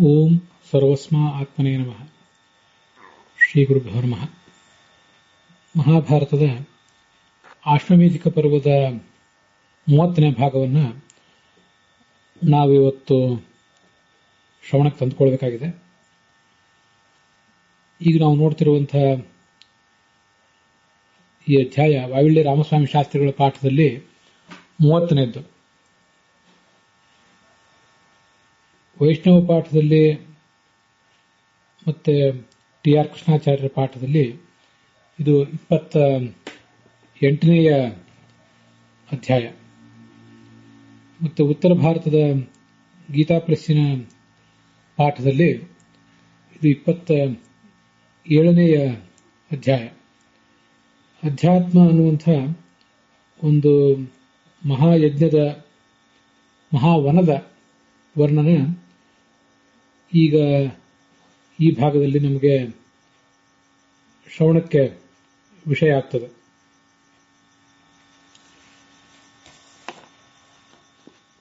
ಓಂ ಸರ್ವಸ್ಮಾ ಆತ್ಮನೇ ನಮಃ. ಶ್ರೀ ಗುರುಭ್ಯೋ ನಮಃ. ಮಹಾಭಾರತದ ಆಶ್ವಮೇಧಿಕ ಪರ್ವದ 30ನೇ ಭಾಗವನ್ನು ನಾವಿವತ್ತು ಶ್ರವಣಕ್ಕೆ ತಂದುಕೊಳ್ಬೇಕಾಗಿದೆ. ಈಗ ನಾವು ನೋಡ್ತಿರುವಂತಹ ಈ ಅಧ್ಯಾಯ ವಾವಿಳ್ಳಿ ರಾಮಸ್ವಾಮಿ ಶಾಸ್ತ್ರಿಗಳ ಪಾಠದಲ್ಲಿ 30ನೇದ್ದು. ವೈಷ್ಣವ ಪಾಠದಲ್ಲಿ ಮತ್ತೆ ಟಿ.ಆರ್. ಕೃಷ್ಣಾಚಾರ್ಯರ ಪಾಠದಲ್ಲಿ ಇದು 28ನೇಯ ಅಧ್ಯಾಯ. ಮತ್ತು ಉತ್ತರ ಭಾರತದ ಗೀತಾ ಪ್ರೆಸ್ಸಿನ ಪಾಠದಲ್ಲಿ ಇದು 27ನೇಯ ಅಧ್ಯಾಯ. ಅಧ್ಯಾತ್ಮ ಅನ್ನುವಂಥ ಒಂದು ಮಹಾಯಜ್ಞದ ಮಹಾವನದ ವರ್ಣನೆ ಈಗ ಈ ಭಾಗದಲ್ಲಿ ನಮಗೆ ಶ್ರವಣಕ್ಕೆ ವಿಷಯ ಆಗ್ತದೆ.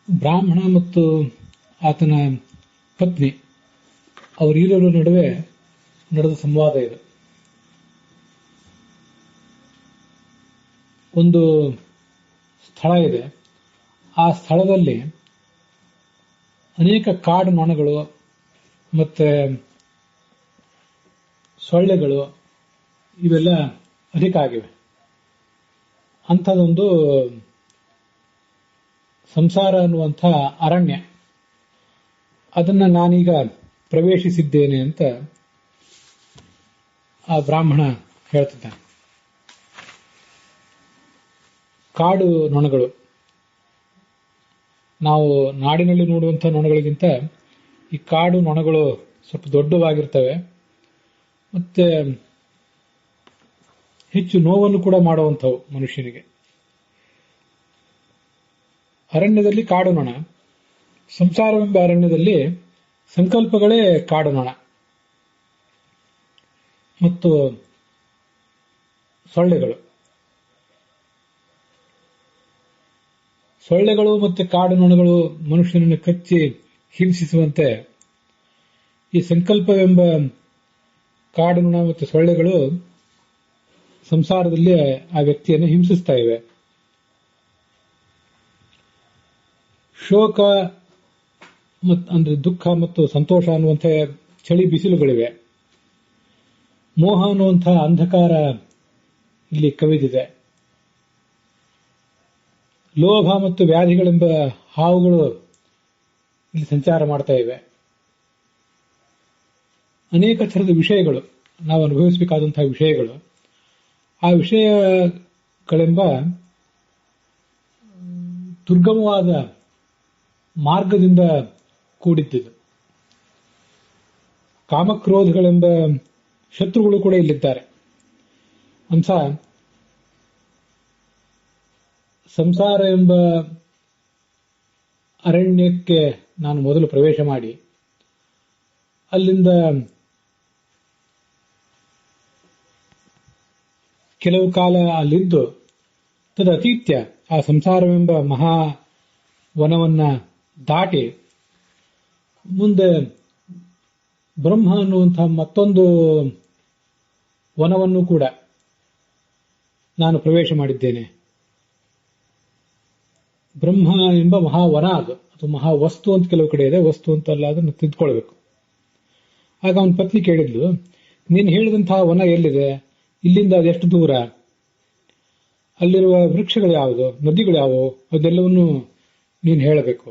ಬ್ರಾಹ್ಮಣ ಮತ್ತು ಆತನ ಪತ್ನಿ ಅವರಿಬ್ಬರ ನಡುವೆ ನಡೆದ ಸಂವಾದ ಇದು. ಒಂದು ಸ್ಥಳ ಇದೆ. ಆ ಸ್ಥಳದಲ್ಲಿ ಅನೇಕ ಕಾಡು ನೊಣಗಳು ಮತ್ತೆ ಸೊಳ್ಳೆಗಳು ಇವೆಲ್ಲ ಅಧಿಕ ಆಗಿವೆ. ಅಂಥದೊಂದು ಸಂಸಾರ ಅನ್ನುವಂಥ ಅರಣ್ಯ, ಅದನ್ನು ನಾನೀಗ ಪ್ರವೇಶಿಸಿದ್ದೇನೆ ಅಂತ ಆ ಬ್ರಾಹ್ಮಣ ಹೇಳ್ತಿದ್ದಾನೆ. ಕಾಡು ನೊಣಗಳು, ನಾವು ನಾಡಿನಲ್ಲಿ ನೋಡುವಂಥ ನೊಣಗಳಿಗಿಂತ ಈ ಕಾಡು ನೊಣಗಳು ಸ್ವಲ್ಪ ದೊಡ್ಡವಾಗಿರ್ತವೆ, ಮತ್ತೆ ಹೆಚ್ಚು ನೋವನ್ನು ಕೂಡ ಮಾಡುವಂಥವು ಮನುಷ್ಯನಿಗೆ. ಅರಣ್ಯದಲ್ಲಿ ಕಾಡು ನೊಣ, ಸಂಸಾರವೆಂಬ ಅರಣ್ಯದಲ್ಲಿ ಸಂಕಲ್ಪಗಳೇ ಕಾಡು ನೊಣ ಮತ್ತು ಸೊಳ್ಳೆಗಳು ಮತ್ತು ಕಾಡು ನೊಣಗಳು ಮನುಷ್ಯನನ್ನು ಕಚ್ಚಿ ಹಿಂಸಿಸುವಂತೆ ಈ ಸಂಕಲ್ಪವೆಂಬ ಕಾಡು ನೊಣ ಮತ್ತು ಸೊಳ್ಳೆಗಳು ಸಂಸಾರದಲ್ಲಿ ಆ ವ್ಯಕ್ತಿಯನ್ನು ಹಿಂಸಿಸ್ತಾ ಇವೆ. ಶೋಕ ಅಂದ್ರೆ ದುಃಖ ಮತ್ತು ಸಂತೋಷ ಅನ್ನುವಂಥ ಚಳಿ ಬಿಸಿಲುಗಳಿವೆ. ಮೋಹ ಅನ್ನುವಂಥ ಅಂಧಕಾರ ಇಲ್ಲಿ ಕವಿದಿದೆ. ಲೋಭ ಮತ್ತು ವ್ಯಾಧಿಗಳೆಂಬ ಹಾವುಗಳು ಇಲ್ಲಿ ಸಂಚಾರ ಮಾಡ್ತಾ ಇವೆ. ಅನೇಕ ಥರದ ವಿಷಯಗಳು, ನಾವು ಅನುಭವಿಸಬೇಕಾದಂತಹ ವಿಷಯಗಳು, ಆ ವಿಷಯಗಳೆಂಬ ದುರ್ಗಮವಾದ ಮಾರ್ಗದಿಂದ ಕೂಡಿದ್ದುದು. ಕಾಮಕ್ರೋಧಗಳೆಂಬ ಶತ್ರುಗಳು ಕೂಡ ಇಲ್ಲಿದ್ದಾರೆ. ಅಂಥ ಸಂಸಾರ ಎಂಬ ಅರಣ್ಯಕ್ಕೆ ನಾನು ಮೊದಲು ಪ್ರವೇಶ ಮಾಡಿ ಅಲ್ಲಿಂದ ಕೆಲವು ಕಾಲ ಅಲ್ಲಿದ್ದು ತದತೀತ್ಯ ಆ ಸಂಸಾರವೆಂಬ ಮಹಾ ವನವನ್ನ ದಾಟಿ ಮುಂದೆ ಬ್ರಹ್ಮ ಅನ್ನುವಂತಹ ಮತ್ತೊಂದು ವನವನ್ನು ಕೂಡ ನಾನು ಪ್ರವೇಶ ಮಾಡಿದ್ದೇನೆ. ಬ್ರಹ್ಮ ಎಂಬ ಮಹಾವನ, ಅದು ಮಹಾವಸ್ತು ಅಂತ ಕೆಲವು ಕಡೆ ಇದೆ, ವಸ್ತು ಅಂತಲ್ಲ, ಅದನ್ನು ತಿದ್ಕೊಳ್ಬೇಕು. ಆಗ ಅವನ ಪತ್ನಿ ಕೇಳಿದ್ಲು, ನೀನು ಹೇಳಿದಂತಹ ವನ ಎಲ್ಲಿದೆ, ಇಲ್ಲಿಂದ ಅದೆಷ್ಟು ದೂರ, ಅಲ್ಲಿರುವ ವೃಕ್ಷಗಳು ಯಾವುದು, ನದಿಗಳು ಯಾವುವು, ಅದೆಲ್ಲವನ್ನು ನೀನು ಹೇಳಬೇಕು.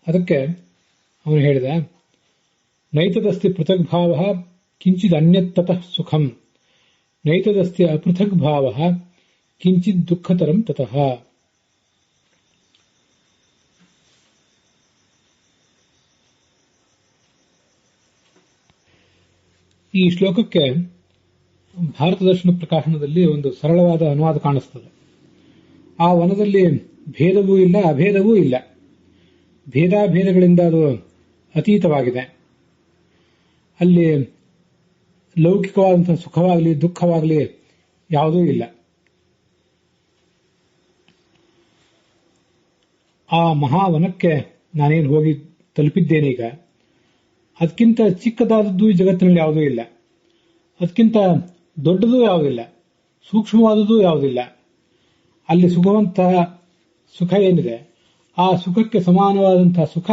ಅದಕ್ಕೆ ಅವನು ಹೇಳಿದ, ನೈತದಸ್ತಿ ಪೃಥಕ್ ಭಾವ ಕಿಂಚಿದ್ ಅನ್ಯತ್ತತಃ ಸುಖಂ, ನೈತದಸ್ತಿ ಅಪೃಥಕ್ ಭಾವ ಕಿಂಚಿತ್ ದುಃಖತರಂ ತತಃ. ಈ ಶ್ಲೋಕಕ್ಕೆ ಭಾರತ ದರ್ಶನ ಪ್ರಕಾಶನದಲ್ಲಿ ಒಂದು ಸರಳವಾದ ಅನುವಾದ ಕಾಣಿಸ್ತದೆ. ಆ ವನದಲ್ಲಿ ಭೇದವೂ ಇಲ್ಲ, ಅಭೇದವೂ ಇಲ್ಲ. ಭೇದಾಭೇದಗಳಿಂದ ಅದು ಅತೀತವಾಗಿದೆ. ಅಲ್ಲಿ ಲೌಕಿಕವಾದಂತಹ ಸುಖವಾಗಲಿ ದುಃಖವಾಗಲಿ ಯಾವುದೂ ಇಲ್ಲ. ಆ ಮಹಾವನಕ್ಕೆ ನಾನೇನು ಹೋಗಿ ತಲುಪಿದ್ದೇನೆ. ಈಗ ಅದಕ್ಕಿಂತ ಚಿಕ್ಕದಾದದ್ದು ಈ ಜಗತ್ತಿನಲ್ಲಿ ಯಾವುದೂ ಇಲ್ಲ, ಅದಕ್ಕಿಂತ ದೊಡ್ಡದು ಯಾವುದಿಲ್ಲ, ಸೂಕ್ಷ್ಮವಾದದ್ದು ಯಾವುದಿಲ್ಲ. ಅಲ್ಲಿ ಸಿಗುವಂತಹ ಸುಖ ಏನಿದೆ ಆ ಸುಖಕ್ಕೆ ಸಮಾನವಾದಂತಹ ಸುಖ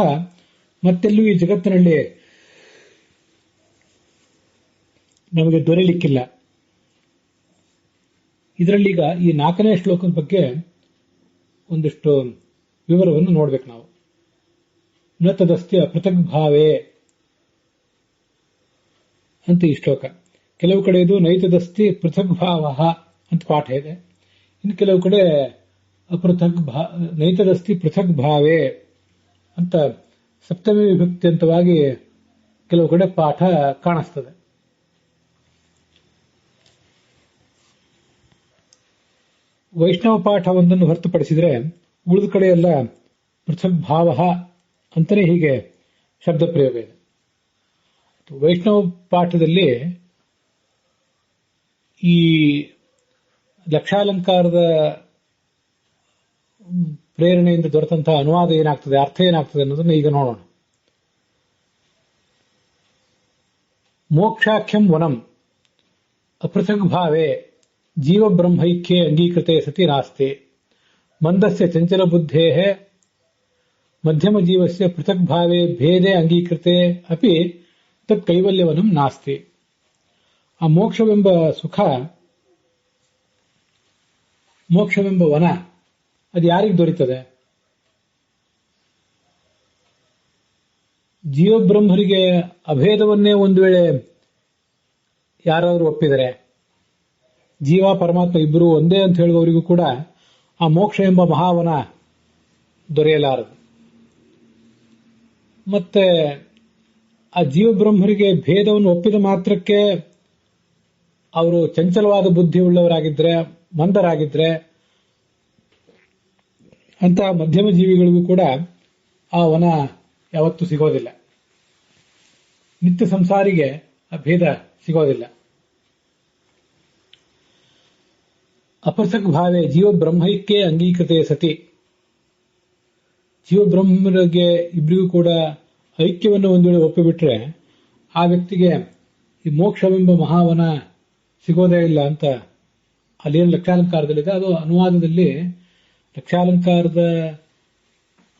ಮತ್ತೆಲ್ಲೂ ಈ ಜಗತ್ತಿನಲ್ಲಿ ನಮಗೆ ದೊರೆಯಲಿಕ್ಕಿಲ್ಲ. ಇದರಲ್ಲೀಗ ಈ 4ನೇ ಶ್ಲೋಕದ ಬಗ್ಗೆ ಒಂದಿಷ್ಟು ವಿವರವನ್ನು ನೋಡ್ಬೇಕು ನಾವು. ನ ತದಸ್ತಿ ಅಪೃಥಕ್ ಭಾವೇ ಅಂತ ಈ ಶ್ಲೋಕ. ಕೆಲವು ಕಡೆ ಇದು ನೈತದಸ್ತಿ ಪೃಥಕ್ ಭಾವ ಅಂತ ಪಾಠ ಇದೆ, ಇನ್ನು ಕೆಲವು ಕಡೆ ನೈತದಸ್ತಿ ಪೃಥಕ್ ಭಾವೇ ಅಂತ ಸಪ್ತಮಿ ವಿಭಕ್ತಿ ಅಂತವಾಗಿ ಕೆಲವು ಕಡೆ ಪಾಠ ಕಾಣಿಸ್ತದೆ. ವೈಷ್ಣವ ಪಾಠವೊಂದನ್ನು ಹೊರತುಪಡಿಸಿದರೆ ಉಳಿದ ಕಡೆ ಎಲ್ಲ ಪೃಥಕ್ ಭಾವ ಅಂತಲೇ ಹೀಗೆ ಶಬ್ದ ಪ್ರಯೋಗ ಇದೆ. ವೈಷ್ಣವ ಪಾಠದಲ್ಲಿ ಈ ಲಕ್ಷಾಲಂಕಾರದ ಪ್ರೇರಣೆಯಿಂದ ದೊರೆತಂತಹ ಅನುವಾದ ಏನಾಗ್ತದೆ, ಅರ್ಥ ಏನಾಗ್ತದೆ ಅನ್ನೋದನ್ನ ಈಗ ನೋಡೋಣ. ಮೋಕ್ಷಾಖ್ಯಂ ವನಂ ಅಪೃಥಕ್ ಭಾವೇ ಜೀವ ಬ್ರಹ್ಮೈಕ್ಯೆ ಅಂಗೀಕೃತೆ ಸತಿ ನಾಸ್ತಿ ಮಂದಸ್ಯ ಚಂಚಲ ಬುದ್ಧೇಃ ಮಧ್ಯಮ ಜೀವಸ್ಯ ಪೃಥಕ್ ಭಾವೇ ಭೇದೆ ಅಂಗೀಕೃತೆ ಅಪಿ ತತ್ ಕೈವಲ್ಯವನಂ ನಾಸ್ತಿ. ಆ ಮೋಕ್ಷವೆಂಬ ಸುಖ, ಮೋಕ್ಷವೆಂಬ ವನ ಅದು ಯಾರಿಗೆ ದೊರೀತದೆ? ಜೀವಬ್ರಹ್ಮರಿಗೆ ಅಭೇದವನ್ನೇ ಒಂದು ವೇಳೆ ಯಾರಾದರೂ ಒಪ್ಪಿದರೆ, ಜೀವ ಪರಮಾತ್ಮ ಇಬ್ಬರು ಒಂದೇ ಅಂತ ಹೇಳುವವರಿಗೂ ಕೂಡ ಆ ಮೋಕ್ಷ ಎಂಬ ಮಹಾವನ ದೊರೆಯಲಾರದು. ಮತ್ತೆ ಆ ಜೀವಬ್ರಹ್ಮರಿಗೆ ಭೇದವನ್ನು ಒಪ್ಪಿದ ಮಾತ್ರಕ್ಕೆ ಅವರು ಚಂಚಲವಾದ ಬುದ್ಧಿ ಉಳ್ಳವರಾಗಿದ್ರೆ, ಮಂದರಾಗಿದ್ರೆ, ಅಂತಹ ಮಧ್ಯಮ ಜೀವಿಗಳಿಗೂ ಕೂಡ ಆ ವನ ಯಾವತ್ತೂ ಸಿಗೋದಿಲ್ಲ. ನಿತ್ಯ ಸಂಸಾರಿಗೆ ಆ ಭೇದ ಸಿಗೋದಿಲ್ಲ. ಅಪೃಥಕ್ ಭಾವೇ ಜೀವ ಬ್ರಹ್ಮೈಕ್ಯೆ ಅಂಗೀಕೃತೆ ಸತಿ, ಜೀವಬ್ರಹ್ಮರಿಗೆ ಇಬ್ಬರಿಗೂ ಕೂಡ ಐಕ್ಯವನ್ನು ಒಂದು ವೇಳೆ ಒಪ್ಪಿಬಿಟ್ರೆ ಆ ವ್ಯಕ್ತಿಗೆ ಈ ಮೋಕ್ಷವೆಂಬ ಮಹಾವನ ಸಿಗೋದೇ ಇಲ್ಲ ಅಂತ ಅಲ್ಲೇನು ಲಕ್ಷಾಲಂಕಾರದಲ್ಲಿದೆ. ಅದು ಅನುವಾದದಲ್ಲಿ ಲಕ್ಷಾಲಂಕಾರದ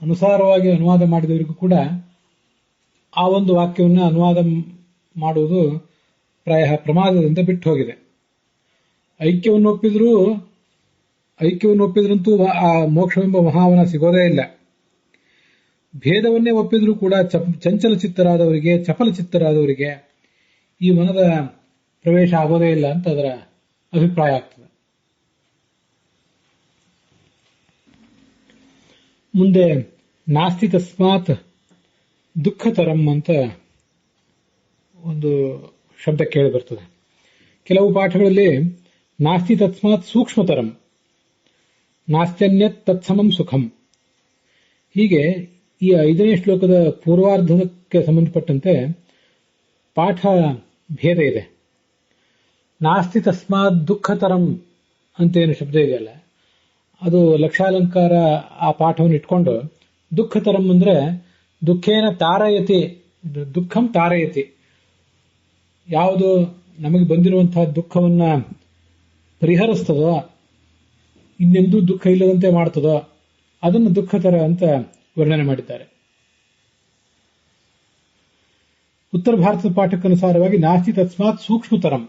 ಅನುಸಾರವಾಗಿ ಅನುವಾದ ಮಾಡಿದವರಿಗೂ ಕೂಡ ಆ ಒಂದು ವಾಕ್ಯವನ್ನು ಅನುವಾದ ಮಾಡುವುದು ಪ್ರಾಯ ಪ್ರಮಾದದಿಂದ ಬಿಟ್ಟು ಹೋಗಿದೆ. ಐಕ್ಯವನ್ನು ಒಪ್ಪಿದ್ರಂತೂ ಆ ಮೋಕ್ಷವೆಂಬ ಮಹಾವನ ಸಿಗೋದೇ ಇಲ್ಲ. ಭೇದವನ್ನೇ ಒಪ್ಪಿದ್ರೂ ಕೂಡ ಚಂಚಲ ಚಿತ್ತರಾದವರಿಗೆ, ಚಪಲ ಚಿತ್ತರಾದವರಿಗೆ ಈ ವನದ ಪ್ರವೇಶ ಆಗೋದೇ ಇಲ್ಲ ಅಂತ ಅದರ ಅಭಿಪ್ರಾಯ ಆಗ್ತದೆ. ಮುಂದೆ ನಾಸ್ತಿ ತಸ್ಮಾತ್ ದುಃಖತರಂ ಅಂತ ಒಂದು ಶಬ್ದ ಕೇಳಿ ಬರ್ತದೆ. ಕೆಲವು ಪಾಠಗಳಲ್ಲಿ ನಾಸ್ತಿ ತಸ್ಮಾತ್ ಸೂಕ್ಷ್ಮತರಂ, ನಾಸ್ತ್ಯನ್ಯತ್ ತತ್ಸಮಂ ಸುಖಂ. ಹೀಗೆ ಈ 5ನೇ ಶ್ಲೋಕದ ಪೂರ್ವಾರ್ಧಕ್ಕೆ ಸಂಬಂಧಪಟ್ಟಂತೆ ಪಾಠ ಭೇದ ಇದೆ. ನಾಸ್ತಿ ತಸ್ಮಾತ್ ದುಃಖತರಂ ಅಂತೇನು ಶಬ್ದ ಇದೆಯಲ್ಲ, ಅದು ಲಕ್ಷಾಲಂಕಾರ ಆ ಪಾಠವನ್ನು ಇಟ್ಕೊಂಡು ದುಃಖತರಂ ಅಂದ್ರೆ ದುಃಖೇನ ತಾರಯತಿ, ದುಃಖಂ ತಾರಯತಿ, ಯಾವುದು ನಮಗೆ ಬಂದಿರುವಂತಹ ದುಃಖವನ್ನ ಪರಿಹರಿಸ್ತದೋ, ಇನ್ನೆಂದೂ ದುಃಖ ಇಲ್ಲದಂತೆ ಮಾಡ್ತದೋ ಅದನ್ನು ದುಃಖತರ ಅಂತ ವರ್ಣನೆ ಮಾಡಿದ್ದಾರೆ. ಉತ್ತರ ಭಾರತದ ಪಾಠಕ್ಕನುಸಾರವಾಗಿ ನಾಸ್ತಿ ತಸ್ಮಾತ್ ಸೂಕ್ಷ್ಮತರಂ,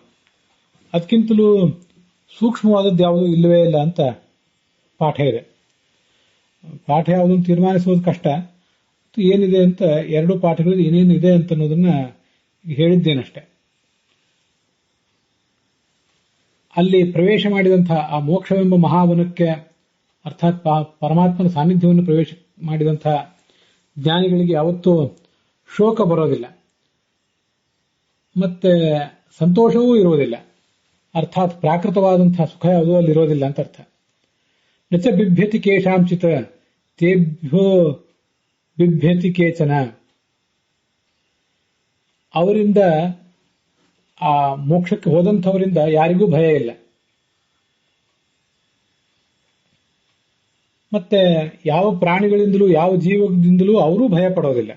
ಅದಕ್ಕಿಂತಲೂ ಸೂಕ್ಷ್ಮವಾದದ್ದು ಯಾವುದೂ ಇಲ್ಲವೇ ಇಲ್ಲ ಅಂತ ಪಾಠ ಇದೆ. ಪಾಠ ಯಾವುದನ್ನು ತೀರ್ಮಾನಿಸುವುದು ಕಷ್ಟ. ಏನಿದೆ ಅಂತ ಎರಡೂ ಪಾಠಗಳಲ್ಲಿ ಏನೇನಿದೆ ಅಂತ ಅನ್ನೋದನ್ನ ಹೇಳಿದ್ದೇನಷ್ಟೆ. ಅಲ್ಲಿ ಪ್ರವೇಶ ಮಾಡಿದಂತಹ ಆ ಮೋಕ್ಷವೆಂಬ ಮಹಾವನಕ್ಕೆ, ಅರ್ಥಾತ್ ಪರಮಾತ್ಮನ ಸಾನ್ನಿಧ್ಯವನ್ನು ಪ್ರವೇಶ ಮಾಡಿದಂತಹ ಜ್ಞಾನಿಗಳಿಗೆ ಯಾವತ್ತೂ ಶೋಕ ಬರೋದಿಲ್ಲ, ಮತ್ತೆ ಸಂತೋಷವೂ ಇರುವುದಿಲ್ಲ. ಅರ್ಥಾತ್ ಪ್ರಾಕೃತವಾದಂತಹ ಸುಖ ಯಾವುದೂ ಅಲ್ಲಿ ಇರೋದಿಲ್ಲ ಅಂತ ಅರ್ಥ. ನಚ ಬಿಭ್ಯತಿ ಕೇಶಾಂಚಿತ ತೇಭ್ಯೋ ಬಿಭ್ಯತಿ ಕೇಚನ, ಅವರಿಂದ ಆ ಮೋಕ್ಷಕ್ಕೆ ಹೋದಂಥವರಿಂದ ಯಾರಿಗೂ ಭಯ ಇಲ್ಲ. ಮತ್ತೆ ಯಾವ ಪ್ರಾಣಿಗಳಿಂದಲೂ ಯಾವ ಜೀವದಿಂದಲೂ ಅವರೂ ಭಯ ಪಡೋದಿಲ್ಲ.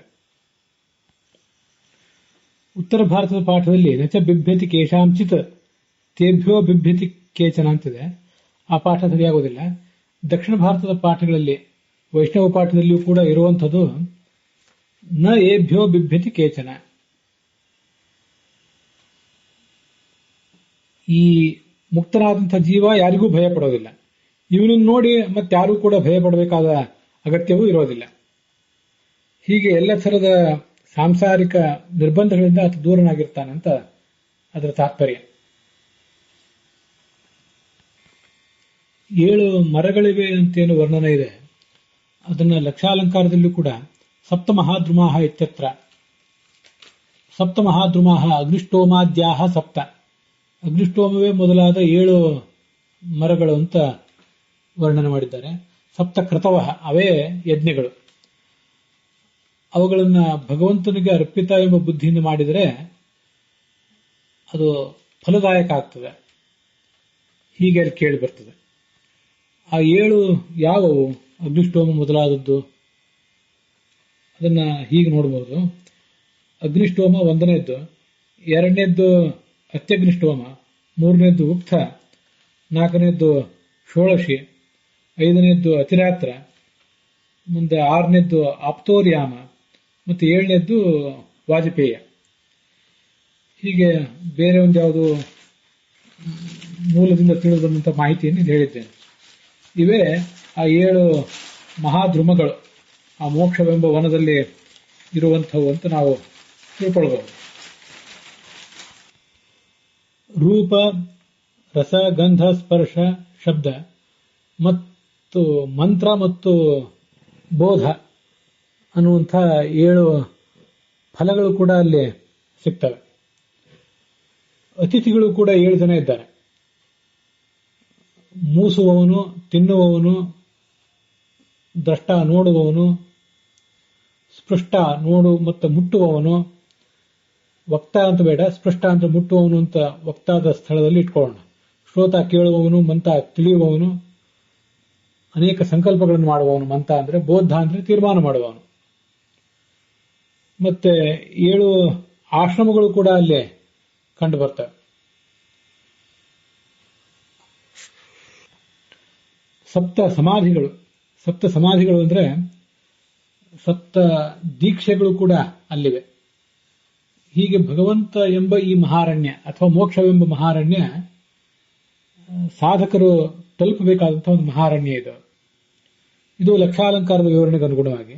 ಉತ್ತರ ಭಾರತದ ಪಾಠದಲ್ಲಿ ನಚ ಬಿಭ್ಯತಿ ಕೇಶಾಂಚಿತ್ ತೇಭ್ಯೋ ಬಿಭ್ಯತಿ ಕೇಚನ ಅಂತಿದೆ. ಆ ಪಾಠ ಸರಿಯಾಗುವುದಿಲ್ಲ. ದಕ್ಷಿಣ ಭಾರತದ ಪಾಠಗಳಲ್ಲಿ ವೈಷ್ಣವ ಪಾಠದಲ್ಲಿಯೂ ಕೂಡ ಇರುವಂಥದ್ದು ನ ಏಭ್ಯೋ ಬಿಭ್ಯತಿ ಕೇಚನ. ಈ ಮುಕ್ತನಾದಂಥ ಜೀವ ಯಾರಿಗೂ ಭಯ ಪಡೋದಿಲ್ಲ. ಇವನನ್ನು ನೋಡಿ ಮತ್ತಾರೂ ಕೂಡ ಭಯ ಪಡಬೇಕಾದ ಅಗತ್ಯವೂ ಇರೋದಿಲ್ಲ. ಹೀಗೆ ಎಲ್ಲ ಥರದ ಸಾಂಸಾರಿಕ ನಿರ್ಬಂಧಗಳಿಂದ ಆತ ದೂರನಾಗಿರ್ತಾನಂತ ಅದರ ತಾತ್ಪರ್ಯ. 7 ಮರಗಳಿವೆ ಅಂತೇನು ವರ್ಣನೆ ಇದೆ, ಅದನ್ನ ಲಕ್ಷಾಲಂಕಾರದಲ್ಲೂ ಕೂಡ ಸಪ್ತಮಹಾದ್ರುಮಾಹ ಇತ್ಯತ್ರ. ಸಪ್ತಮಹಾದ್ರುಮಾಹ ಅಗ್ನಿಷ್ಟೋಮಾದ್ಯಾಹ ಸಪ್ತ. ಅಗ್ನಿಷ್ಟೋಮವೇ ಮೊದಲಾದ 7 ಮರಗಳು ಅಂತ ವರ್ಣನೆ ಮಾಡಿದ್ದಾರೆ. ಸಪ್ತ ಕ್ರತವಃ ಅವೇ ಯಜ್ಞಗಳು. ಅವುಗಳನ್ನ ಭಗವಂತನಿಗೆ ಅರ್ಪಿತ ಎಂಬ ಬುದ್ಧಿಯಿಂದ ಮಾಡಿದರೆ ಅದು ಫಲದಾಯಕ ಆಗ್ತದೆ. ಹೀಗೆ ಅಲ್ಲಿ ಕೇಳಿ ಬರ್ತದೆ. ಆ 7 ಯಾವುವು? ಅಗ್ನಿಷ್ಟೋಮ ಮೊದಲಾದದ್ದು. ಅದನ್ನ ಹೀಗೆ ನೋಡಬಹುದು. ಅಗ್ನಿಷ್ಟೋಮ 1ನೇದ್ದು, 2ನೇದ್ದು ಅತ್ಯಗ್ನಿಷ್ಟೋಮ, 3ನೇದ್ದು ಉಕ್ಥ, 4ನೇದ್ದು ಷೋಳಶಿ, 5ನೇದ್ದು ಅತಿರಾತ್ರ, ಮುಂದೆ 6ನೇದ್ದು ಆಪ್ತೋರ್ಯಾಮ ಮತ್ತು 7ನೇದ್ದು ವಾಜಪೇಯ. ಹೀಗೆ ಬೇರೆ ಒಂದು ಯಾವುದು ಮೂಲದಿಂದ ತಿಳಿದು ಬಂದಂಥ ಮಾಹಿತಿಯನ್ನು ಇದು ಹೇಳಿದ್ದೇನೆ. ಇವೇ ಆ 7 ಮಹಾದ್ರುಮಗಳು, ಆ ಮೋಕ್ಷವೆಂಬ ವನದಲ್ಲಿ ಇರುವಂಥವು ಅಂತ ನಾವು ತಿಳ್ಕೊಳ್ಬಹುದು. ರೂಪ, ರಸ, ಗಂಧ, ಸ್ಪರ್ಶ, ಶಬ್ದ ಮತ್ತು ಮಂತ್ರ ಮತ್ತು ಬೋಧ ಅನ್ನುವಂಥ 7 ಫಲಗಳು ಕೂಡ ಅಲ್ಲಿ ಸಿಗ್ತವೆ. ಅತಿಥಿಗಳು ಕೂಡ 7 ಜನ ಇದ್ದಾರೆ. ಮೂಸುವವನು, ತಿನ್ನುವವನು, ದ್ರಷ್ಟ ನೋಡುವವನು, ಸ್ಪೃಷ್ಟ ನೋಡು ಮತ್ತು ಮುಟ್ಟುವವನು, ವಕ್ತ ಅಂತ ಬೇಡ, ಸ್ಪೃಷ್ಟ ಅಂತ ಮುಟ್ಟುವವನು ಅಂತ ವಕ್ತಾದ ಸ್ಥಳದಲ್ಲಿ ಇಟ್ಕೊಳ್ಳೋಣ. ಶ್ರೋತ ಕೇಳುವವನು, ಮಂತ ತಿಳಿಯುವವನು, ಅನೇಕ ಸಂಕಲ್ಪಗಳನ್ನು ಮಾಡುವವನು ಮಂತ ಅಂದ್ರೆ, ಬೋಧ ಅಂದ್ರೆ ತೀರ್ಮಾನ ಮಾಡುವವನು. ಮತ್ತೆ 7 ಆಶ್ರಮಗಳು ಕೂಡ ಅಲ್ಲೇ ಕಂಡು ಬರ್ತವೆ. ಸಪ್ತ ಸಮಾಧಿಗಳು ಅಂದ್ರೆ ಸಪ್ತ ದೀಕ್ಷೆಗಳು ಕೂಡ ಅಲ್ಲಿವೆ. ಹೀಗೆ ಭಗವಂತ ಎಂಬ ಈ ಮಹಾರಣ್ಯ ಅಥವಾ ಮೋಕ್ಷವೆಂಬ ಮಹಾರಣ್ಯ ಸಾಧಕರು ತಲುಪಬೇಕಾದಂತಹ ಒಂದು ಮಹಾರಣ್ಯ ಇದು. ಇದು ಲಕ್ಷಾಲಂಕಾರದ ವಿವರಣೆಗೆ ಅನುಗುಣವಾಗಿ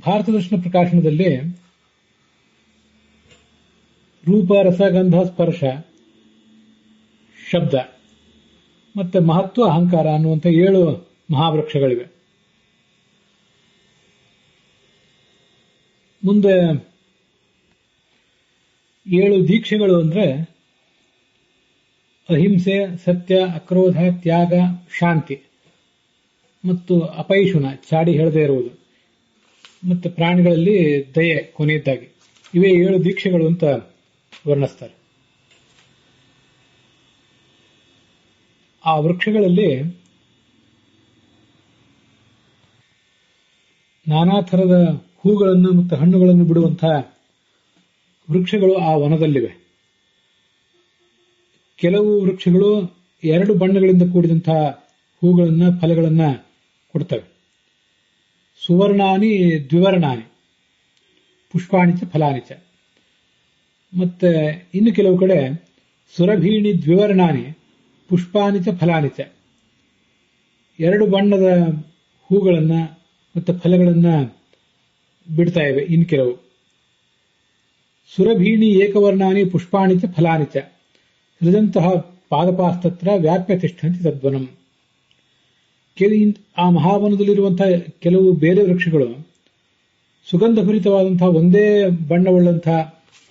ಭಾರತ ದರ್ಶನ ಪ್ರಕಾಶನದಲ್ಲಿ ರೂಪ, ರಸಗಂಧ, ಸ್ಪರ್ಶ, ಶಬ್ದ ಮತ್ತೆ ಮಹತ್ವ, ಅಹಂಕಾರ ಅನ್ನುವಂಥ 7 ಮಹಾವೃಕ್ಷಗಳಿವೆ. ಮುಂದೆ 7 ದೀಕ್ಷೆಗಳು ಅಂದ್ರೆ ಅಹಿಂಸೆ, ಸತ್ಯ, ಅಕ್ರೋಧ, ತ್ಯಾಗ, ಶಾಂತಿ ಮತ್ತು ಅಪೈಶುನ, ಚಾಡಿ ಹೇಳದೇ ಇರುವುದು, ಮತ್ತು ಪ್ರಾಣಿಗಳಲ್ಲಿ ದಯೆ ಕೊನೆಯದ್ದಾಗಿ. ಇವೇ 7 ದೀಕ್ಷೆಗಳು ಅಂತ ವರ್ಣಿಸ್ತಾರೆ. ಆ ವೃಕ್ಷಗಳಲ್ಲಿ ನಾನಾ ಥರದ ಹೂಗಳನ್ನು ಮತ್ತು ಹಣ್ಣುಗಳನ್ನು ಬಿಡುವಂತಹ ವೃಕ್ಷಗಳು ಆ ವನದಲ್ಲಿವೆ. ಕೆಲವು ವೃಕ್ಷಗಳು 2 ಬಣ್ಣಗಳಿಂದ ಕೂಡಿದಂತಹ ಹೂಗಳನ್ನ, ಫಲಗಳನ್ನ ಕೊಡ್ತವೆ. ಸುವರ್ಣಾನಿ ದ್ವಿವರ್ಣಾನಿ ಪುಷ್ಪಾಣಿಚ ಫಲಾನಿಚ. ಮತ್ತೆ ಇನ್ನು ಕೆಲವು ಕಡೆ ಸುರಭೀಣಿ ದ್ವಿವರ್ಣಾನಿ ಪುಷ್ಪಾನಿಚ ಫಲಾನಿಚ. 2 ಬಣ್ಣದ ಹೂಗಳನ್ನ ಮತ್ತು ಫಲಗಳನ್ನ ಬಿಡ್ತಾ ಇವೆ. ಇನ್ನು ಕೆಲವು ಸುರಭೀಣಿ ಏಕವರ್ಣಾನಿ ಪುಷ್ಪಾಣಿಚ ಫಲಾನಿಚ ಸೃಜಂತಹ ಪಾದಪಾಸ್ತತ್ರ ವ್ಯಾಪ್ಯ ತಿಷ್ಠಂತಿ ತದ್ವನಂ. ಆ ಮಹಾವನದಲ್ಲಿರುವಂತಹ ಕೆಲವು ಬೇರೆ ವೃಕ್ಷಗಳು ಸುಗಂಧಭರಿತವಾದಂತಹ ಒಂದೇ ಬಣ್ಣವುಳ್ಳಂತಹ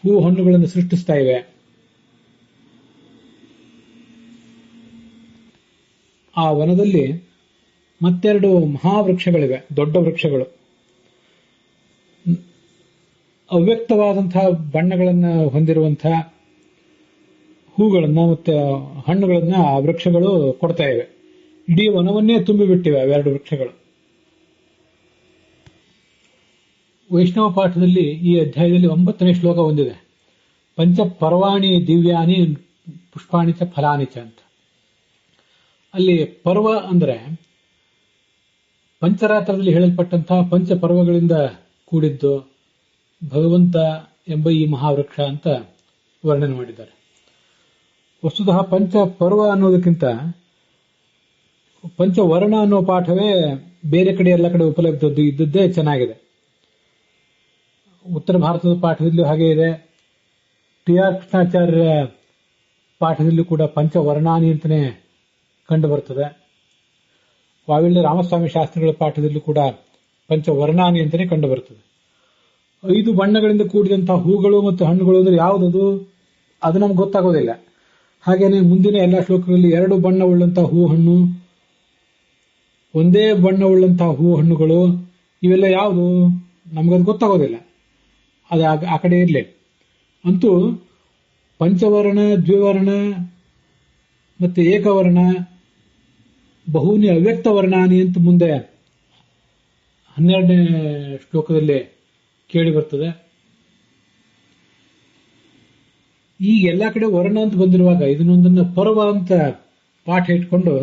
ಹೂ ಹಣ್ಣುಗಳನ್ನು ಸೃಷ್ಟಿಸ್ತಾ ಇವೆ. ಆ ವನದಲ್ಲಿ ಮತ್ತೆರಡು ಮಹಾವೃಕ್ಷಗಳಿವೆ, ದೊಡ್ಡ ವೃಕ್ಷಗಳು. ಅವ್ಯಕ್ತವಾದಂತಹ ಬಣ್ಣಗಳನ್ನು ಹೊಂದಿರುವಂತಹ ಹೂಗಳನ್ನ ಮತ್ತೆ ಹಣ್ಣುಗಳನ್ನ ಆ ವೃಕ್ಷಗಳು ಕೊಡ್ತಾ ಇವೆ. ಇಡೀ ವನವನ್ನೇ ತುಂಬಿಬಿಟ್ಟಿವೆ ಅವೆರಡು ವೃಕ್ಷಗಳು. ವೈಷ್ಣವ ಪಾಠದಲ್ಲಿ ಈ ಅಧ್ಯಾಯದಲ್ಲಿ 9ನೇ ಶ್ಲೋಕ ಹೊಂದಿದೆ. ಪಂಚ ಪರ್ವಾಣಿ ದಿವ್ಯಾನಿ ಪುಷ್ಪಾಣಿ ಚ ಫಲಾನಿ ಚ ಅಂತ. ಅಲ್ಲಿ ಪರ್ವ ಅಂದ್ರೆ ಪಂಚರಾತ್ರದಲ್ಲಿ ಹೇಳಲ್ಪಟ್ಟಂತಹ ಪಂಚ ಪರ್ವಗಳಿಂದ ಕೂಡಿದ್ದು ಭಗವಂತ ಎಂಬ ಈ ಮಹಾವೃಕ್ಷ ಅಂತ ವರ್ಣನೆ ಮಾಡಿದ್ದಾರೆ. ವಸ್ತುತಃ ಪಂಚ ಪರ್ವ ಅನ್ನೋದಕ್ಕಿಂತ ಪಂಚವರ್ಣ ಅನ್ನೋ ಪಾಠವೇ ಬೇರೆ ಕಡೆ ಎಲ್ಲ ಕಡೆ ಉಪಲಬ್ಧ ಇದ್ದದ್ದೇ ಚೆನ್ನಾಗಿದೆ. ಉತ್ತರ ಭಾರತದ ಪಾಠದಲ್ಲೂ ಹಾಗೆ ಇದೆ. ಟಿ ಆರ್ ಕೃಷ್ಣಾಚಾರ್ಯ ಪಾಠದಲ್ಲೂ ಕೂಡ ಪಂಚವರ್ಣಾನಿ ಅಂತಲೇ ಕಂಡು ಬರ್ತದೆ. ವಾವಿಳ್ಯ ರಾಮಸ್ವಾಮಿ ಶಾಸ್ತ್ರಿಗಳ ಪಾಠದಲ್ಲೂ ಕೂಡ ಪಂಚವರ್ಣಾನಿ ಅಂತಲೇ ಕಂಡು ಬರ್ತದೆ. 5 ಬಣ್ಣಗಳಿಂದ ಕೂಡಿದಂತಹ ಹೂಗಳು ಮತ್ತು ಹಣ್ಣುಗಳು ಅಂದ್ರೆ ಯಾವುದದು ಅದು ನಮ್ಗೆ ಗೊತ್ತಾಗೋದಿಲ್ಲ. ಹಾಗೇನೆ ಮುಂದಿನ ಎಲ್ಲ ಶ್ಲೋಕಗಳಲ್ಲಿ 2 ಬಣ್ಣವುಳ್ಳಂತಹ ಹೂ ಹಣ್ಣು, ಒಂದೇ ಬಣ್ಣವುಳ್ಳಂತಹ ಹೂ ಹಣ್ಣುಗಳು, ಇವೆಲ್ಲ ಯಾವುದು ನಮಗದು ಗೊತ್ತಾಗೋದಿಲ್ಲ. ಅದು ಆ ಕಡೆ ಇರಲಿ. ಅಂತೂ ಪಂಚವರ್ಣ, ದ್ವಿವರ್ಣ ಮತ್ತೆ ಏಕವರ್ಣ, ಬಹೂನಿ ಅವ್ಯಕ್ತ ವರ್ಣಾನಿ ಅಂತ ಮುಂದೆ 12ನೇ ಶ್ಲೋಕದಲ್ಲಿ ಕೇಳಿ ಬರ್ತದೆ. ಈಗ ಎಲ್ಲ ಕಡೆ ವರ್ಣ ಅಂತ ಬಂದಿರುವಾಗ ಇದನ್ನೊಂದನ್ನ ಪರ್ವ ಅಂತ ಪಾಠ ಇಟ್ಕೊಂಡು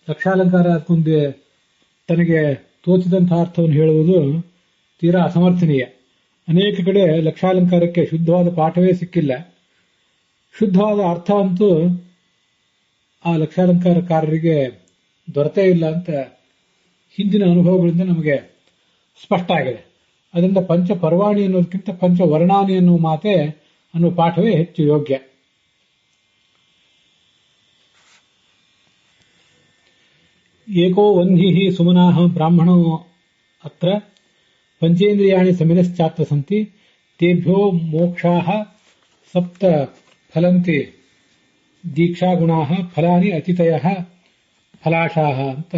ಲಕ್ಷಾಲಂಕಾರ ಹಾಕೊಂಡೆ ತನಗೆ ತೋಚಿದಂತಹ ಅರ್ಥವನ್ನು ಹೇಳುವುದು ತೀರಾ ಅಸಮರ್ಥನೀಯ. ಅನೇಕ ಕಡೆ ಲಕ್ಷಾಲಂಕಾರಕ್ಕೆ ಶುದ್ಧವಾದ ಪಾಠವೇ ಸಿಕ್ಕಿಲ್ಲ. ಶುದ್ಧವಾದ ಅರ್ಥ ಅಂತೂ ಆ ಲಕ್ಷಾಲಂಕಾರಕಾರರಿಗೆ ದೊರೆತೇ ಇಲ್ಲ ಅಂತ ಹಿಂದಿನ ಅನುಭವಗಳಿಂದ ನಮಗೆ ಸ್ಪಷ್ಟ ಆಗಿದೆ. ಅದರಿಂದ ಪಂಚ ಪರ್ವಾಣಿ ಅನ್ನೋದಕ್ಕಿಂತ ಪಂಚವರ್ಣಾನಿ ಅನ್ನುವ ಮಾತೆ ಅನ್ನುವ ಪಾಠವೇ ಹೆಚ್ಚು ಯೋಗ್ಯ. ಏಕೋ ವಂಧಿ ಸುಮನಾಹ ಬ್ರಾಹ್ಮಣೋ ಅತ್ರ ಪಂಚೇಂದ್ರಿಯಾಣಿ ಸಮಿನಶ್ಚಾತ್ರ ಸಂತಿ ತೇಭ್ಯೋ ಮೋಕ್ಷಾಃ ಸಪ್ತ ಫಲಂತಿ ದೀಕ್ಷಾಗುಣಾಃ ಫಲಾನಿ ಅತಿತಯಃ ಫಲಾಶಾಃ ಅಂತ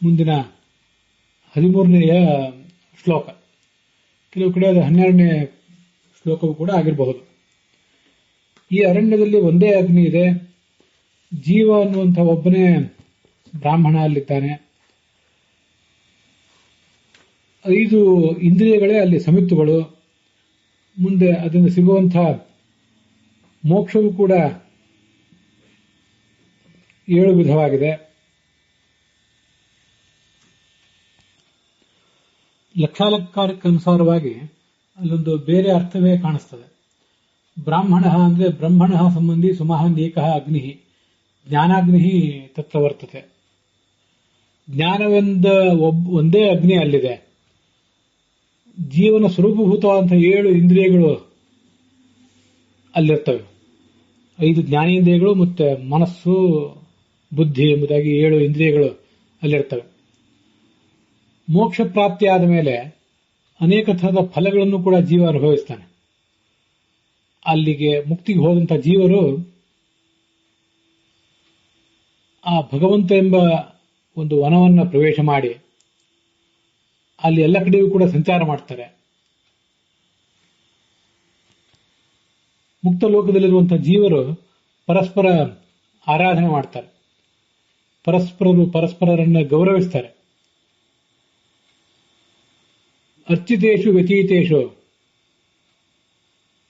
ಮುಂದಿನ 13ನೆಯ ಶ್ಲೋಕ. ಕೆಲವು ಕಡೆ ಅದು 12ನೇ ಶ್ಲೋಕವೂ ಕೂಡ ಆಗಿರಬಹುದು. ಈ ಅರಣ್ಯದಲ್ಲಿ ಒಂದೇ ಅಗ್ನಿ ಇದೆ. ಜೀವ ಅನ್ನುವಂಥ ಒಬ್ಬನೇ ಬ್ರಾಹ್ಮಣ ಅಲ್ಲಿದ್ದಾನೆ. 5 ಇಂದ್ರಿಯಗಳೇ ಅಲ್ಲಿ ಸಮಿತ್ತುಗಳು. ಮುಂದೆ ಅದರಿಂದ ಸಿಗುವಂಥ ಮೋಕ್ಷವೂ ಕೂಡ 7 ವಿಧವಾಗಿದೆ. ಲಕ್ಷಾಲಂಕಾರಕ್ಕನುಸಾರವಾಗಿ ಅಲ್ಲೊಂದು ಬೇರೆ ಅರ್ಥವೇ ಕಾಣಿಸ್ತದೆ. ಬ್ರಾಹ್ಮಣ ಅಂದ್ರೆ ಬ್ರಹ್ಮಣ ಸಂಬಂಧಿ ಸುಮಹಾನ್ ಏಕಃ ಅಗ್ನಿ ಜ್ಞಾನಾಗ್ನಿ ತತ್ರ ವರ್ತತೆ. ಜ್ಞಾನವೆಂದ ಒಂದೇ ಅಗ್ನಿ ಅಲ್ಲಿದೆ. ಜೀವನ ಸ್ವರೂಪಭೂತವಾದಂತಹ 7 ಇಂದ್ರಿಯಗಳು ಅಲ್ಲಿರ್ತವೆ. 5 ಜ್ಞಾನೇಂದ್ರಿಯಗಳು ಮತ್ತೆ ಮನಸ್ಸು, ಬುದ್ಧಿ ಎಂಬುದಾಗಿ 7 ಇಂದ್ರಿಯಗಳು ಅಲ್ಲಿರ್ತವೆ. ಮೋಕ್ಷ ಪ್ರಾಪ್ತಿಯಾದ ಮೇಲೆ ಅನೇಕ ತರಹದ ಫಲಗಳನ್ನು ಕೂಡ ಜೀವ ಅನುಭವಿಸ್ತಾನೆ. ಅಲ್ಲಿಗೆ ಮುಕ್ತಿಗೆ ಹೋದಂತಹ ಜೀವರು ಆ ಭಗವಂತ ಎಂಬ ಒಂದು ವನವನ್ನು ಪ್ರವೇಶ ಮಾಡಿ ಅಲ್ಲಿ ಎಲ್ಲ ಕಡೆಯೂ ಕೂಡ ಸಂಚಾರ ಮಾಡ್ತಾರೆ. ಮುಕ್ತ ಲೋಕದಲ್ಲಿರುವಂತಹ ಜೀವರು ಪರಸ್ಪರ ಆರಾಧನೆ ಮಾಡ್ತಾರೆ. ಪರಸ್ಪರರನ್ನ ಗೌರವಿಸ್ತಾರೆ. ಅರ್ಚಿತೇಷು ವ್ಯತೀತೇಷು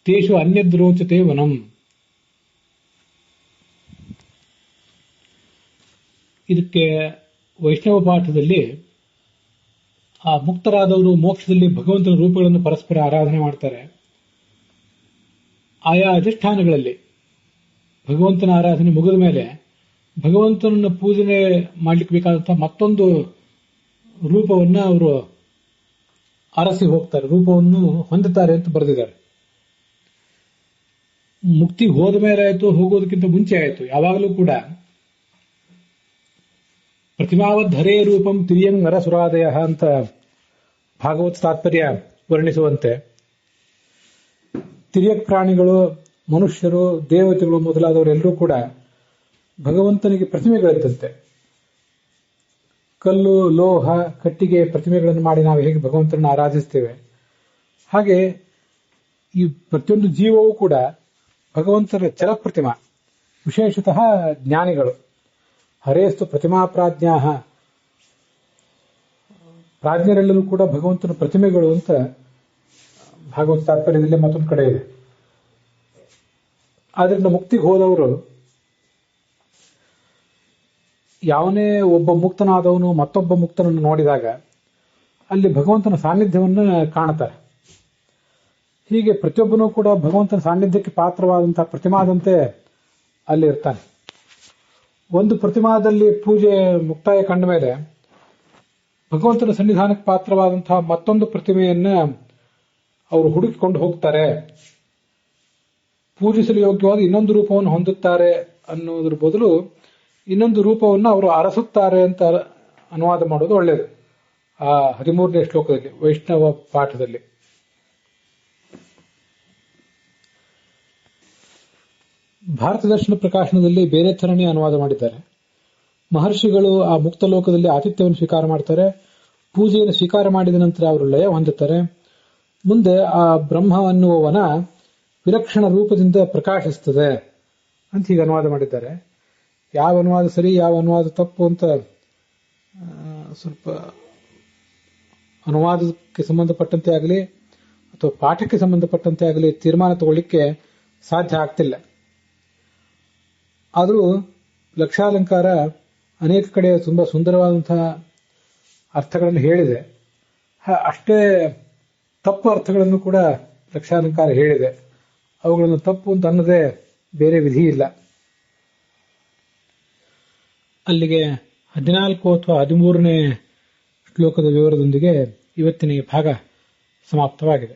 ತೇಷು ಅನ್ಯದ್ರೋಚತೆ ವನಂ. ಇದಕ್ಕೆ ವೈಷ್ಣವ ಪಾಠದಲ್ಲಿ ಆ ಮುಕ್ತರಾದವರು ಮೋಕ್ಷದಲ್ಲಿ ಭಗವಂತನ ರೂಪಗಳನ್ನು ಪರಸ್ಪರ ಆರಾಧನೆ ಮಾಡ್ತಾರೆ. ಆಯಾ ಅಧಿಷ್ಠಾನಗಳಲ್ಲಿ ಭಗವಂತನ ಆರಾಧನೆ ಮುಗಿದ ಮೇಲೆ ಭಗವಂತನನ್ನು ಪೂಜನೆ ಮಾಡಲಿಕ್ಕೆ ಬೇಕಾದಂತಹ ಮತ್ತೊಂದು ರೂಪವನ್ನು ಅವರು ಅರಸಿ ಹೋಗ್ತಾರೆ, ರೂಪವನ್ನು ಹೊಂದುತ್ತಾರೆ ಅಂತ ಬರೆದಿದ್ದಾರೆ. ಮುಕ್ತಿ ಹೋದ ಮೇಲೆ ಆಯಿತು, ಹೋಗೋದಕ್ಕಿಂತ ಮುಂಚೆ ಆಯಿತು, ಯಾವಾಗಲೂ ಕೂಡ ಪ್ರತಿಮಾವದ್ಧರೇ ರೂಪಂ ತಿರಿಯಂ ನರಸುರಾದಯ ಅಂತ ಭಾಗವತ್ ತಾತ್ಪರ್ಯ ವರ್ಣಿಸುವಂತೆ ತಿರ್ಯಕ್ ಪ್ರಾಣಿಗಳು, ಮನುಷ್ಯರು, ದೇವತೆಗಳು ಮೊದಲಾದವರೆಲ್ಲರೂ ಕೂಡ ಭಗವಂತನಿಗೆ ಪ್ರತಿಮೆಗಳಿದ್ದಂತೆ. ಕಲ್ಲು, ಲೋಹ, ಕಟ್ಟಿಗೆ ಪ್ರತಿಮೆಗಳನ್ನು ಮಾಡಿ ನಾವು ಹೇಗೆ ಭಗವಂತನನ್ನು ಆರಾಧಿಸ್ತೇವೆ, ಹಾಗೆ ಈ ಪ್ರತಿಯೊಂದು ಜೀವವೂ ಕೂಡ ಭಗವಂತನ ಚಲಪ್ರತಿಮಾ. ವಿಶೇಷತಃ ಜ್ಞಾನಿಗಳು ಹರೇಸ್ತು ಪ್ರತಿಮಾ ಪ್ರಾಜ್ಞರೆಲ್ಲರೂ ಕೂಡ ಭಗವಂತನ ಪ್ರತಿಮೆಗಳು ಅಂತ ಭಾಗವತ ತಾತ್ಪರ್ಯದಲ್ಲಿ ಮತ್ತೊಂದು ಕಡೆ ಇದೆ. ಆದ್ರಿಂದ ಮುಕ್ತಿಗೆ ಹೋದವರು ಯಾವನೇ ಒಬ್ಬ ಮುಕ್ತನಾದವನು ಮತ್ತೊಬ್ಬ ಮುಕ್ತನನ್ನು ನೋಡಿದಾಗ ಅಲ್ಲಿ ಭಗವಂತನ ಸಾನ್ನಿಧ್ಯವನ್ನ ಕಾಣುತ್ತಾರೆ. ಹೀಗೆ ಪ್ರತಿಯೊಬ್ಬನೂ ಕೂಡ ಭಗವಂತನ ಸಾನ್ನಿಧ್ಯಕ್ಕೆ ಪಾತ್ರವಾದಂತಹ ಪ್ರತಿಮಾದಂತೆ ಅಲ್ಲಿ ಇರ್ತಾನೆ. ಒಂದು ಪ್ರತಿಮಾದಲ್ಲಿ ಪೂಜೆ ಮುಕ್ತಾಯ ಕಂಡ ಮೇಲೆ ಭಗವಂತನ ಸನ್ನಿಧಾನಕ್ಕೆ ಪಾತ್ರವಾದಂತಹ ಮತ್ತೊಂದು ಪ್ರತಿಮೆಯನ್ನ ಅವರು ಹುಡುಕಿಕೊಂಡು ಹೋಗ್ತಾರೆ. ಪೂಜಿಸಲು ಯೋಗ್ಯವಾದ ಇನ್ನೊಂದು ರೂಪವನ್ನು ಹೊಂದುತ್ತಾರೆ ಅನ್ನೋದ್ರ ಬದಲು ಇನ್ನೊಂದು ರೂಪವನ್ನು ಅವರು ಅರಸುತ್ತಾರೆ ಅಂತ ಅನುವಾದ ಮಾಡೋದು ಒಳ್ಳೆಯದು. ಆ 13ನೇ ಶ್ಲೋಕದಲ್ಲಿ ವೈಷ್ಣವ ಪಾಠದಲ್ಲಿ ಭಾರತ ದರ್ಶನ ಪ್ರಕಾಶನದಲ್ಲಿ ಬೇರೆ ಥರನೇ ಅನುವಾದ ಮಾಡಿದ್ದಾರೆ. ಮಹರ್ಷಿಗಳು ಆ ಮುಕ್ತ ಲೋಕದಲ್ಲಿ ಆತಿಥ್ಯವನ್ನು ಸ್ವೀಕಾರ ಮಾಡ್ತಾರೆ. ಪೂಜೆಯನ್ನು ಸ್ವೀಕಾರ ಮಾಡಿದ ನಂತರ ಅವರು ಲಯ ಹೊಂದುತ್ತಾರೆ. ಮುಂದೆ ಆ ಬ್ರಹ್ಮ ಅನ್ನುವ ವನ ವಿಲಕ್ಷಣ ರೂಪದಿಂದ ಪ್ರಕಾಶಿಸುತ್ತದೆ ಅಂತ ಹೀಗೆ ಅನುವಾದ ಮಾಡಿದ್ದಾರೆ. ಯಾವ ಅನುವಾದ ಸರಿ ಯಾವ ಅನುವಾದ ತಪ್ಪು ಅಂತ ಸ್ವಲ್ಪ ಅನುವಾದಕ್ಕೆ ಸಂಬಂಧಪಟ್ಟಂತೆ ಆಗಲಿ ಅಥವಾ ಪಾಠಕ್ಕೆ ಸಂಬಂಧಪಟ್ಟಂತೆ ಆಗಲಿ ತೀರ್ಮಾನ ತಗೊಳ್ಳಿಕ್ಕೆ ಸಾಧ್ಯ ಆಗ್ತಿಲ್ಲ. ಆದರೂ ಲಕ್ಷಾಲಂಕಾರ ಅನೇಕ ಕಡೆ ತುಂಬಾ ಸುಂದರವಾದಂತಹ ಅರ್ಥಗಳನ್ನು ಹೇಳಿದೆ. ಅಷ್ಟೇ ತಪ್ಪು ಅರ್ಥಗಳನ್ನು ಕೂಡ ಲಕ್ಷಾಲಂಕಾರ ಹೇಳಿದೆ. ಅವುಗಳನ್ನು ತಪ್ಪು ಅಂತ ಅನ್ನದೇ ಬೇರೆ ವಿಧಿ ಇಲ್ಲ. ಅಲ್ಲಿಗೆ 14 ಅಥವಾ 13ನೇ ಶ್ಲೋಕದ ವಿವರದೊಂದಿಗೆ ಇವತ್ತಿನ ಈ ಭಾಗ ಸಮಾಪ್ತವಾಗಿದೆ.